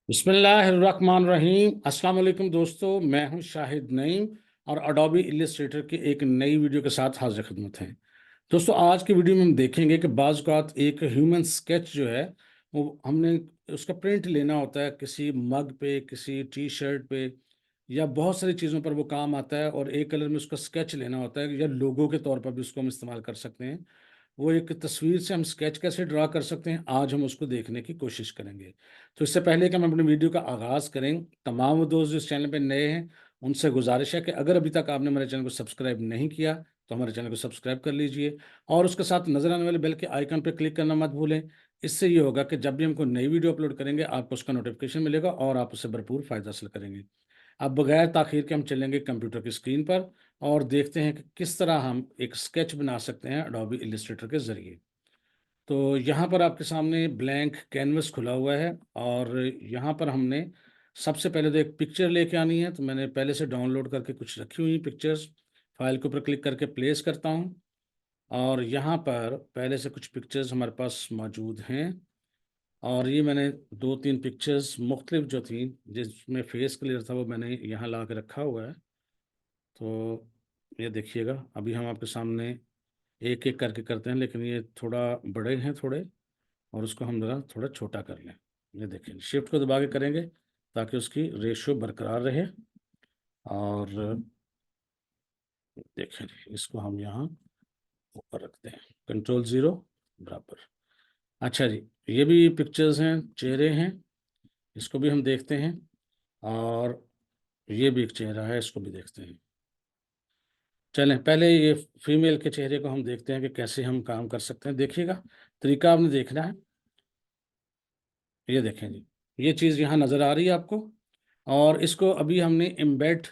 बिस्मिल्लाहिर्रहमानिर्रहीम। अस्सलाम वालेकुम दोस्तों, मैं हूं शाहिद नईम और अडोबी इलस्ट्रेटर की एक नई वीडियो के साथ हाजिर खिदमत हैं। दोस्तों, आज की वीडियो में हम देखेंगे कि बाज़ औक़ात एक ह्यूमन स्केच जो है वो हमने उसका प्रिंट लेना होता है किसी मग पे, किसी टी शर्ट पे या बहुत सारी चीज़ों पर वो काम आता है, और एक कलर में उसका स्केच लेना होता है या लोगो के तौर पर भी उसको हम इस्तेमाल कर सकते हैं। वो एक तस्वीर से हम स्केच कैसे ड्रा कर सकते हैं, आज हम उसको देखने की कोशिश करेंगे। तो इससे पहले कि हम अपनी वीडियो का आगाज़ करें, तमाम वो दोस्त जो इस चैनल पे नए हैं, उनसे गुजारिश है कि अगर अभी तक आपने हमारे चैनल को सब्सक्राइब नहीं किया, तो हमारे चैनल को सब्सक्राइब कर लीजिए और उसके साथ नज़र आने वाले बेल के आइकन पर क्लिक करना मत भूलें। इससे ये होगा कि जब भी हम कोई नई वीडियो अपलोड करेंगे, आपको उसका नोटिफिकेशन मिलेगा और आप उससे भरपूर फ़ायदा हासिल करेंगे। अब बगैर ताख़ीर के हम चलेंगे कंप्यूटर की स्क्रीन पर और देखते हैं कि किस तरह हम एक स्केच बना सकते हैं अडोबी इलस्ट्रेटर के ज़रिए। तो यहाँ पर आपके सामने ब्लैंक कैनवस खुला हुआ है और यहाँ पर हमने सबसे पहले तो एक पिक्चर लेके आनी है। तो मैंने पहले से डाउनलोड करके कुछ रखी हुई पिक्चर्स, फाइल के ऊपर क्लिक करके प्लेस करता हूँ और यहाँ पर पहले से कुछ पिक्चर्स हमारे पास मौजूद हैं और ये मैंने 2-3 पिक्चर्स मुख्तलिफ जो थी जिसमें फेस क्लियर था वो मैंने यहाँ ला के रखा हुआ है। तो ये देखिएगा, अभी हम आपके सामने एक-एक करके करते हैं, लेकिन ये थोड़ा बड़े हैं थोड़े, और उसको हम ज़रा थोड़ा छोटा कर लें। ये देखें, शिफ्ट को दबा के करेंगे ताकि उसकी रेशियो बरकरार रहे। और देखें, इसको हम यहाँ ऊपर रखते हैं, कंट्रोल 0 बराबर। अच्छा जी, ये भी पिक्चर्स हैं, चेहरे हैं, इसको भी हम देखते हैं और ये भी एक चेहरा है, इसको भी देखते हैं। चलें, पहले ये फीमेल के चेहरे को हम देखते हैं कि कैसे हम काम कर सकते हैं। देखिएगा, तरीका आपने देखना है। ये देखें जी, ये चीज़ यहाँ नज़र आ रही है आपको, और इसको अभी हमने एम्बेड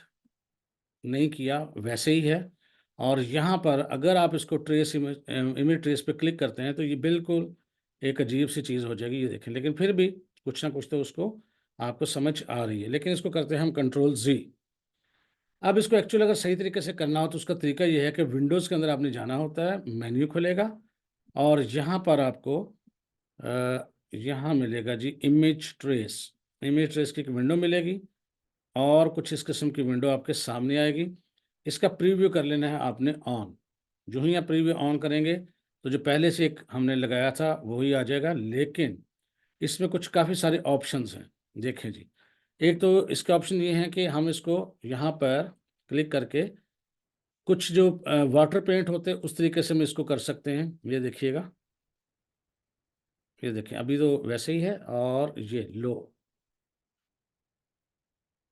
नहीं किया, वैसे ही है। और यहाँ पर अगर आप इसको ट्रेस इमेज ट्रेस पे क्लिक करते हैं तो ये बिल्कुल एक अजीब सी चीज़ हो जाएगी, ये देखें। लेकिन फिर भी कुछ ना कुछ तो उसको आपको समझ आ रही है। लेकिन इसको करते हैं हम कंट्रोल Z। अब इसको एक्चुअली अगर सही तरीके से करना हो तो उसका तरीका ये है कि विंडोज़ के अंदर आपने जाना होता है, मेन्यू खुलेगा और यहाँ पर आपको यहाँ मिलेगा जी इमेज ट्रेस। इमेज ट्रेस की एक विंडो मिलेगी और कुछ इस किस्म की विंडो आपके सामने आएगी। इसका प्रीव्यू कर लेना है आपने ऑन। जो ही आप प्रीव्यू ऑन करेंगे तो जो पहले से एक हमने लगाया था वही आ जाएगा, लेकिन इसमें कुछ काफ़ी सारे ऑप्शंस हैं। देखें जी, एक तो इसका ऑप्शन ये है कि हम इसको यहाँ पर क्लिक करके कुछ जो वाटर पेंट होते हैं उस तरीके से हम इसको कर सकते हैं। ये देखिएगा, ये देखें, अभी तो वैसे ही है। और ये लो,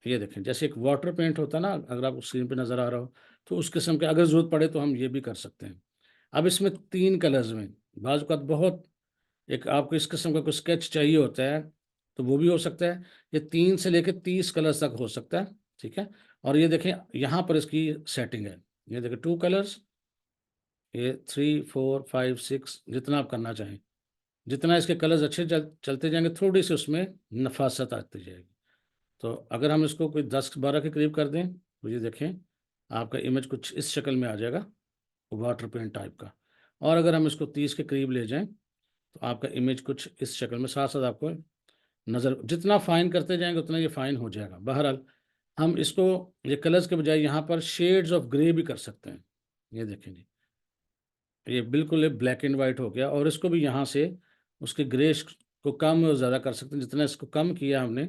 ये देखें, जैसे एक वाटर पेंट होता है ना, अगर आपको स्क्रीन पे नज़र आ रहा हो, तो उस किस्म के अगर ज़रूरत पड़े तो हम ये भी कर सकते हैं। अब इसमें 3 कलर्स में बाज़ औक़ात बहुत एक आपको इस किस्म का कोई स्केच चाहिए होता है, तो वो भी हो सकता है। ये 3 से लेके 30 कलर्स तक हो सकता है, ठीक है? और ये देखें, यहाँ पर इसकी सेटिंग है। ये देखें 2 कलर्स, ये 3, 4, 5, 6 जितना आप करना चाहें। जितना इसके कलर्स अच्छे चलते जाएँगे, थोड़ी-सी उसमें नफ़ासत आती जाएगी। तो अगर हम इसको कोई 10-12 के करीब कर दें, तो ये देखें, आपका इमेज कुछ इस शक्ल में आ जाएगा, वाटर पेंट टाइप का। और अगर हम इसको 30 के करीब ले जाएँ, तो आपका इमेज कुछ इस शक्ल में साथ-साथ आपको नज़र, जितना फ़ाइन करते जाएँगे उतना ये फ़ाइन हो जाएगा। बहरहाल, हम इसको ये कलर्स के बजाय यहाँ पर शेड्स ऑफ ग्रे भी कर सकते हैं। ये देखें जी, ये बिल्कुल ब्लैक एंड वाइट हो गया और इसको भी यहाँ से उसके ग्रे को कम और ज़्यादा कर सकते हैं। जितना इसको कम किया हमने,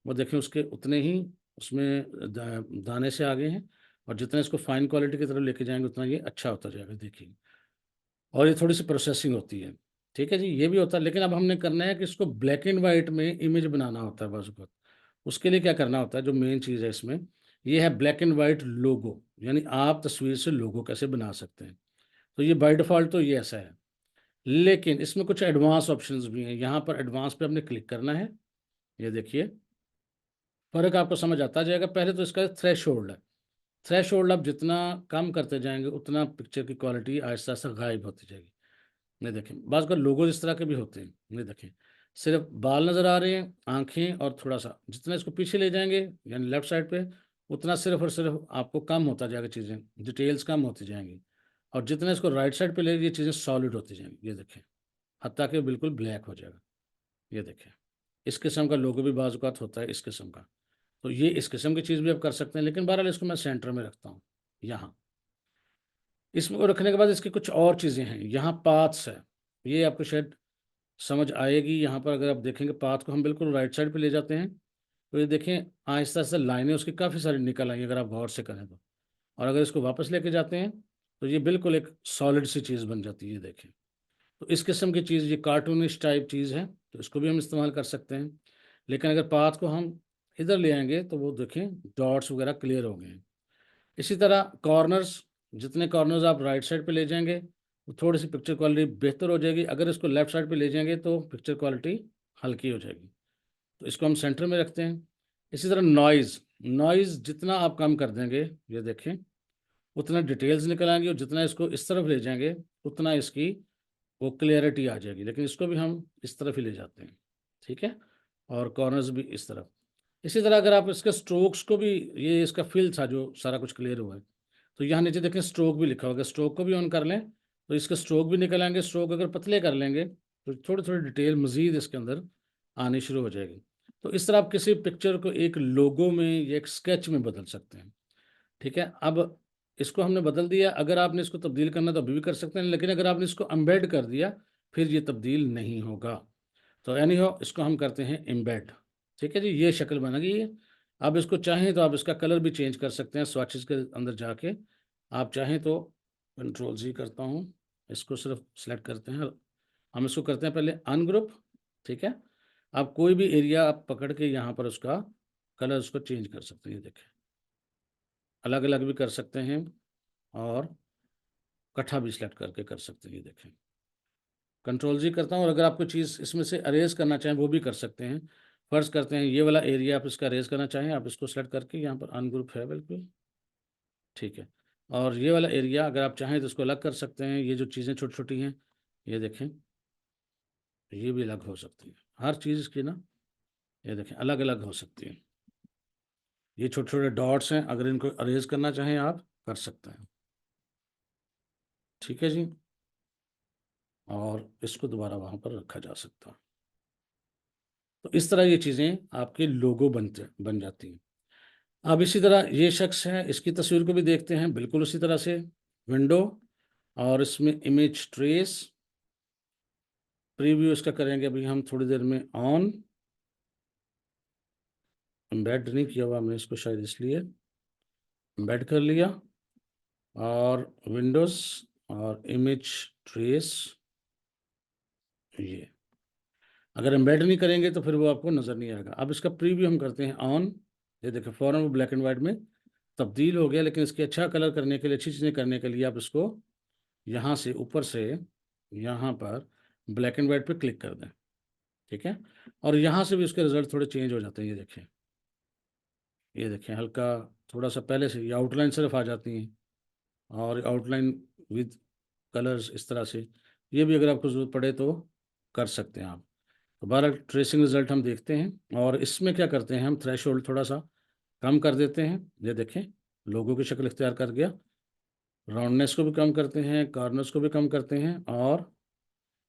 वो देखें उसके उतने ही उसमें दाने से आ गए हैं, और जितना इसको फाइन क्वालिटी की तरफ लेके जाएँगे उतना ये अच्छा होता जाएगा, देखिए। और ये थोड़ी-सी प्रोसेसिंग होती है, ठीक है जी, ये भी होता है। लेकिन अब हमने करना है कि इसको ब्लैक एंड वाइट में इमेज बनाना होता है बाज़ औक़ात। उसके लिए क्या करना होता है, जो मेन चीज़ है इसमें, ये है ब्लैक एंड वाइट लोगो, यानी आप तस्वीर से लोगो कैसे बना सकते हैं। तो ये बाय डिफ़ॉल्ट तो ये ऐसा है, लेकिन इसमें कुछ एडवांस ऑप्शंस भी हैं। यहाँ पर एडवांस पे आपने क्लिक करना है। ये देखिए, फ़र्क आपको समझ आता जाएगा। पहले तो इसका थ्रेशोल्ड है। थ्रेशोल्ड आप जितना कम करते जाएँगे, उतना पिक्चर की क्वालिटी आहिस्ता-आहिस्ता गायब होती जाएगी। ये देखें, बाज़ का लोगोज़ इस तरह के भी होते हैं। ये देखें, सिर्फ़ बाल नज़र आ रहे हैं, आँखें और थोड़ा-सा। जितना इसको पीछे ले जाएँगे, यानी लेफ़्ट साइड पे, उतना सिर्फ़ और सिर्फ़ आपको कम होता जाएगा चीज़ें, डिटेल्स कम होती जाएँगी। और जितना इसको राइट साइड पे ले, ये चीज़ें सॉलिड होती जाएँगी। ये देखें, हत्ता कि बिल्कुल ब्लैक हो जाएगा। ये देखें। इस किस्म का लोगो भी बाज़ औक़ात होता है इस किस्म का। तो ये इस किस्म की चीज़ भी आप कर सकते हैं, लेकिन बहरहाल इसको मैं सेंटर में रखता हूँ यहाँ। इसको रखने के बाद इसकी कुछ और चीज़ें हैं, यहाँ पाथ्स है, ये आपको शायद समझ आएगी। यहाँ पर अगर आप देखेंगे पाथ को हम बिल्कुल राइट साइड पे ले जाते हैं, तो ये देखें आहिस्ता-आहिस्ता लाइनें उसकी काफ़ी सारी निकल आई अगर आप गौर से करें तो। और अगर इसको वापस लेके जाते हैं, तो ये बिल्कुल एक सॉलिड सी चीज़ बन जाती है, ये देखें। तो इस किस्म की चीज़ ये कार्टूनिश टाइप चीज़ है, तो इसको भी हम इस्तेमाल कर सकते हैं। लेकिन अगर पाथ को हम इधर ले आएँगे तो वो देखें डॉट्स वगैरह क्लियर हो गए हैं। इसी तरह कॉर्नर्स, जितने कॉर्नर्स आप राइट साइड पे ले जाएँगे, तो थोड़ी-सी पिक्चर क्वालिटी बेहतर हो जाएगी। अगर इसको लेफ्ट साइड पे ले जाएँगे तो पिक्चर क्वालिटी हल्की हो जाएगी। तो इसको हम सेंटर में रखते हैं। इसी तरह नॉइज़, नॉइज़ जितना आप कम कर देंगे, ये देखें, उतना डिटेल्स निकल आएँगी और जितना इसको इस तरफ ले जाएँगे, उतना इसकी वो क्लैरिटी आ जाएगी। लेकिन इसको भी हम इस तरफ ही ले जाते हैं, ठीक है? और कॉर्नर्स भी इस तरफ। इसी तरह अगर आप इसके स्ट्रोक्स को भी, ये इसका फ़िल था जो सारा कुछ क्लियर हुआ है, तो यहाँ नीचे देखें स्ट्रोक भी लिखा होगा, स्ट्रोक को भी ऑन कर लें, तो इसके स्ट्रोक भी निकल आएँगे। स्ट्रोक अगर पतले कर लेंगे, तो थोड़ी-थोड़ी डिटेल मज़ीद इसके अंदर आनी शुरू हो जाएगी। तो इस तरह आप किसी पिक्चर को एक लोगो में या एक स्केच में बदल सकते हैं, ठीक है? अब इसको हमने बदल दिया, अगर आपने इसको तब्दील करना तो अभी भी कर सकते हैं, लेकिन अगर आपने इसको एम्बेड कर दिया, फिर ये तब्दील नहीं होगा। तो एनी हाउ इसको हम करते हैं एम्बेड, ठीक है जी? ये शक्ल बन गई है। अब इसको चाहें तो आप इसका कलर भी चेंज कर सकते हैं स्वॉचेस के अंदर जाके। आप चाहें तो कंट्रोल ज़ी करता हूँ, इसको सिर्फ सेलेक्ट करते हैं। हम इसको करते हैं पहले अनग्रुप, ठीक है? आप कोई भी एरिया आप पकड़ के यहाँ पर उसका कलर उसको चेंज कर सकते हैं, ये देखें। अलग-अलग भी कर सकते हैं और इकट्ठा भी सिलेक्ट करके कर सकते हैं, ये देखें। कंट्रोल जी करता हूँ और अगर आपको चीज़ इसमें से अरेज़ करना चाहें वो भी कर सकते हैं। फ़र्ज़ करते हैं ये वाला एरिया आप इसका अरेज़ करना चाहें, आप इसको सेलेक्ट करके यहाँ पर अनग्रुप है बिल्कुल, ठीक है। और ये वाला एरिया अगर आप चाहें तो इसको अलग कर सकते हैं। ये जो चीज़ें छोटी-छोटी हैं, ये देखें, ये भी अलग हो सकती हैं। हर चीज़ इसकी ना, ये देखें, अलग-अलग हो सकती है। ये छोटे-छोटे डॉट्स हैं, अगर इनको अरेज़ करना चाहें आप कर सकते हैं। ठीक है जी? और इसको दोबारा वहाँ पर रखा जा सकता है। तो इस तरह ये चीज़ें आपके लोगो बन जाती हैं। अब इसी तरह ये शख्स है, इसकी तस्वीर को भी देखते हैं, बिल्कुल उसी तरह से विंडो और इसमें इमेज ट्रेस, प्रीव्यू इसका करेंगे अभी हम थोड़ी देर में ऑन। एम्बेड नहीं किया हुआ हमने इसको शायद इसलिए, एम्बेड कर लिया और विंडोज़ और इमेज ट्रेस, ये। अगर एम्बेड नहीं करेंगे तो फिर वो आपको नज़र नहीं आएगा। अब इसका प्रीव्यू हम करते हैं ऑन, ये देखिए फ़ौरन वो ब्लैक एंड व्हाइट में तब्दील हो गया। लेकिन इसकी अच्छा कलर करने के लिए, अच्छी चीज़ें करने के लिए आप इसको यहाँ से ऊपर से यहाँ पर ब्लैक एंड व्हाइट पे क्लिक कर दें, ठीक है? और यहाँ से भी उसके रिज़ल्ट थोड़े चेंज हो जाते हैं, ये देखें। ये देखें हल्का थोड़ा-सा पहले से ये आउटलाइन सिर्फ़ आ जाती हैं और आउटलाइन विद कलर्स इस तरह से। ये भी अगर आपको ज़रूरत पड़े तो कर सकते हैं आप। तो बहरहाल ट्रेसिंग रिज़ल्ट हम देखते हैं और इसमें क्या करते हैं हम थ्रेशोल्ड थोड़ा-सा कम कर देते हैं। ये देखें, लोगों की शक्ल इख्तियार कर गया। राउंडनेस को भी कम करते हैं, कॉर्नर्स को भी कम करते हैं और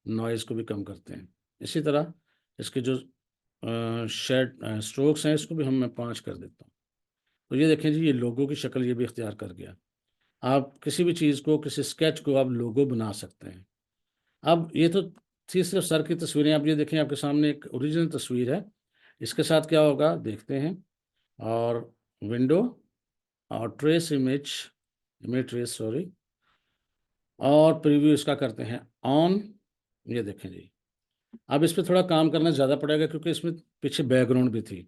नॉइज़ को भी कम करते हैं। इसी तरह इसके जो स्ट्रोक्स हैं इसको भी हम मैं 5 कर देता हूँ। तो ये देखें जी, ये लोगों की शक्ल ये भी इख्तियार कर गया। आप किसी भी चीज़ को, किसी स्केच को आप लोगो बना सकते हैं। अब ये तो थी सिर्फ़ सर की तस्वीरें, आप ये देखें आपके सामने एक ओरिजिनल तस्वीर है। इसके साथ क्या होगा देखते हैं। और विंडो और trace image, image trace sorry, और प्रीव्यू इसका करते हैं ऑन। ये देखें जी, अब इस पे थोड़ा काम करना ज़्यादा पड़ेगा क्योंकि इसमें पीछे बैकग्राउंड भी थी।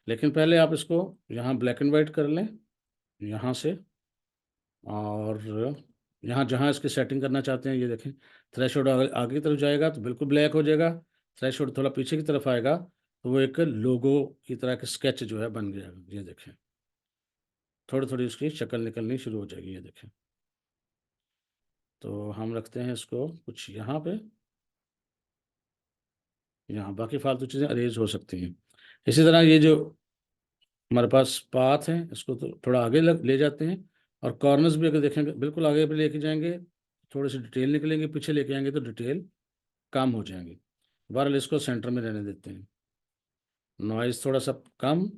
लेकिन पहले आप इसको यहाँ ब्लैक एंड व्हाइट कर लें, यहाँ से, और यहाँ जहाँ इसकी सेटिंग करना चाहते हैं, ये देखें थ्रेशोल्ड आगे की तरफ जाएगा तो बिल्कुल ब्लैक हो जाएगा, थ्रेशोल्ड थोड़ा पीछे की तरफ आएगा तो वो एक लोगो की तरह का स्केच जो है बन गया। ये देखें, थोड़ी-थोड़ी उसकी शक्ल निकलनी शुरू हो जाएगी, ये देखें। तो हम रखते हैं इसको कुछ यहाँ पे, यहाँ बाकी फालतू चीज़ें अरेंज हो सकती हैं। इसी तरह ये जो हमारे पास पाथ है, इसको तो थोड़ा आगे ले जाते हैं और कॉर्नर्स भी अगर देखेंगे बिल्कुल आगे पे लेके जाएँगे, थोड़ी सी डिटेल निकलेंगे, पीछे लेके आएँगे तो डिटेल कम हो जाएँगी। बहरहाल इसको सेंटर में रहने देते हैं। नॉइज़ थोड़ा सा कम,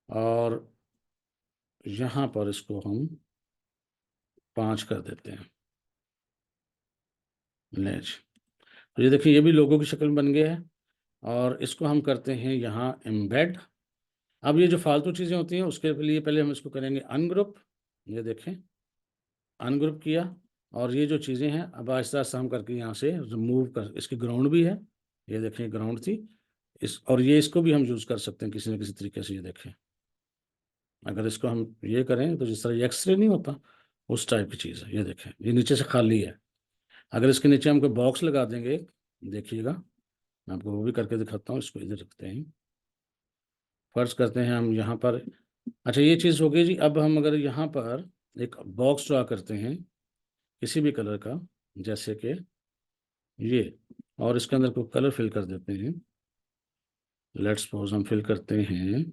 और यहाँ पर इसको हम 5 कर देते हैं। लेज, तो ये देखिए, ये भी लोगो की शक्ल में बन गया है। और इसको हम करते हैं यहाँ एम्बेड। अब ये जो फालतू चीज़ें होती हैं उसके लिए पहले हम इसको करेंगे अनग्रुप। ये देखें, अनग्रुप किया, और ये जो चीज़ें हैं अब आहिस्ता आहिस्ता हम करके यहाँ से रिमूव कर, इसकी ग्राउंड भी है, ये देखें ग्राउंड थी इस, और ये इसको भी हम यूज़ कर सकते हैं किसी न किसी तरीके से। ये देखें, अगर इसको हम ये करें तो जिस तरह एक्सरे नहीं होता उस टाइप की चीज़ है। ये देखें, ये नीचे से खाली है। अगर इसके नीचे हम कोई बॉक्स लगा देंगे, देखिएगा, मैं आपको वो भी करके दिखाता हूँ। इसको इधर रखते हैं, फर्ज करते हैं हम यहाँ पर। अच्छा, ये चीज़ हो गई जी। अब हम अगर यहाँ पर एक बॉक्स ड्रा करते हैं किसी भी कलर का, जैसे कि ये, और इसके अंदर कोई कलर फिल कर देते हैं। लेट्स सपोज हम फिल करते हैं,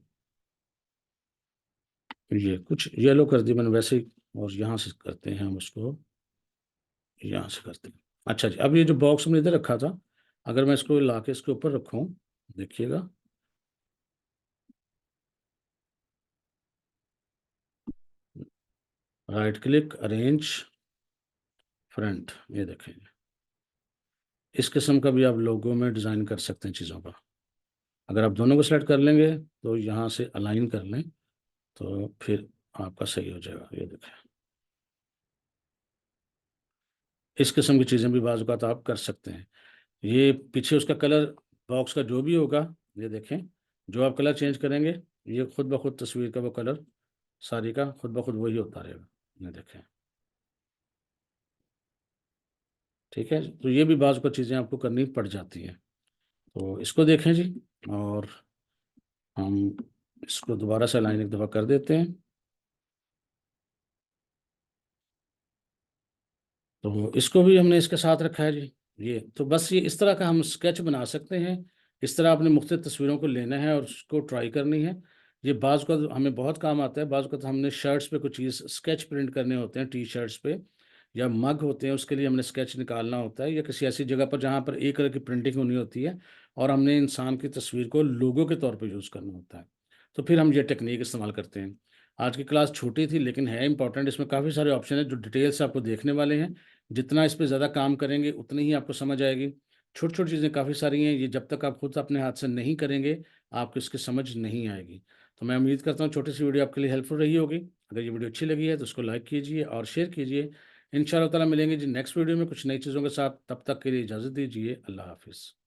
ये कुछ येलो कर दी मैंने वैसे ही, और यहाँ से करते हैं हम उसको, यहाँ से करते हैं। अच्छा जी, अब ये जो बॉक्स हमने इधर रखा था, अगर मैं इसको ला के इसके ऊपर रखूँ, देखिएगा, राइट क्लिक, अरेंज फ्रंट, ये देखें, इस किस्म का भी आप लोगों में डिज़ाइन कर सकते हैं चीज़ों का। अगर आप दोनों को सेलेक्ट कर लेंगे तो यहाँ से अलाइन कर लें, तो फिर आपका सही हो जाएगा। ये देखें, इस किस्म की चीज़ें भी बाज़ औक़ात आप कर सकते हैं। ये पीछे उसका कलर बॉक्स का जो भी होगा, ये देखें, जो आप कलर चेंज करेंगे, ये खुद ब खुद तस्वीर का वो कलर सारी का खुद ब खुद वही होता रहेगा। ये देखें, ठीक है। तो ये भी बाज़ औक़ात चीज़ें आपको करनी पड़ जाती हैं। तो इसको देखें जी, और हम इसको दोबारा से अलाइन एक दफ़ा कर देते हैं। तो इसको भी हमने इसके साथ रखा है जी। ये तो बस ये इस तरह का हम स्केच बना सकते हैं। इस तरह आपने मुख्तलिफ तस्वीरों को लेना है और उसको ट्राई करनी है। ये बाज़ का हमें बहुत काम आता है। बाज़ का हमने शर्ट्स पे कुछ चीज़ स्केच प्रिंट करने होते हैं, टी शर्ट्स पे, या मग होते हैं, उसके लिए हमने स्केच निकालना होता है, या किसी ऐसी जगह पर जहाँ पर एक कलर की प्रिंटिंग होनी होती है और हमने इंसान की तस्वीर को लोगो के तौर पे यूज़ करना होता है। तो फिर हम ये टेक्नीक इस्तेमाल करते हैं। आज की क्लास छोटी थी लेकिन है इम्पोर्टेंट, इसमें काफ़ी सारे ऑप्शन हैं जो डिटेल से आपको देखने वाले हैं। जितना इस पे ज़्यादा काम करेंगे उतनी ही आपको समझ आएगी। छोटी-छोटी चीज़ें काफ़ी सारी हैं, ये जब तक आप खुद अपने हाथ से नहीं करेंगे, आपको इसकी समझ नहीं आएगी। तो मैं उम्मीद करता हूँ छोटी-सी वीडियो आपके लिए हेल्पफुल रही होगी। अगर ये वीडियो अच्छी लगी है तो उसको लाइक कीजिए और शेयर कीजिए। इंशाअल्लाह ताला मिलेंगे जी नेक्स्ट वीडियो में कुछ नई चीज़ों के साथ। तब तक के लिए इजाज़त दीजिए। अल्लाह हाफ़िज़।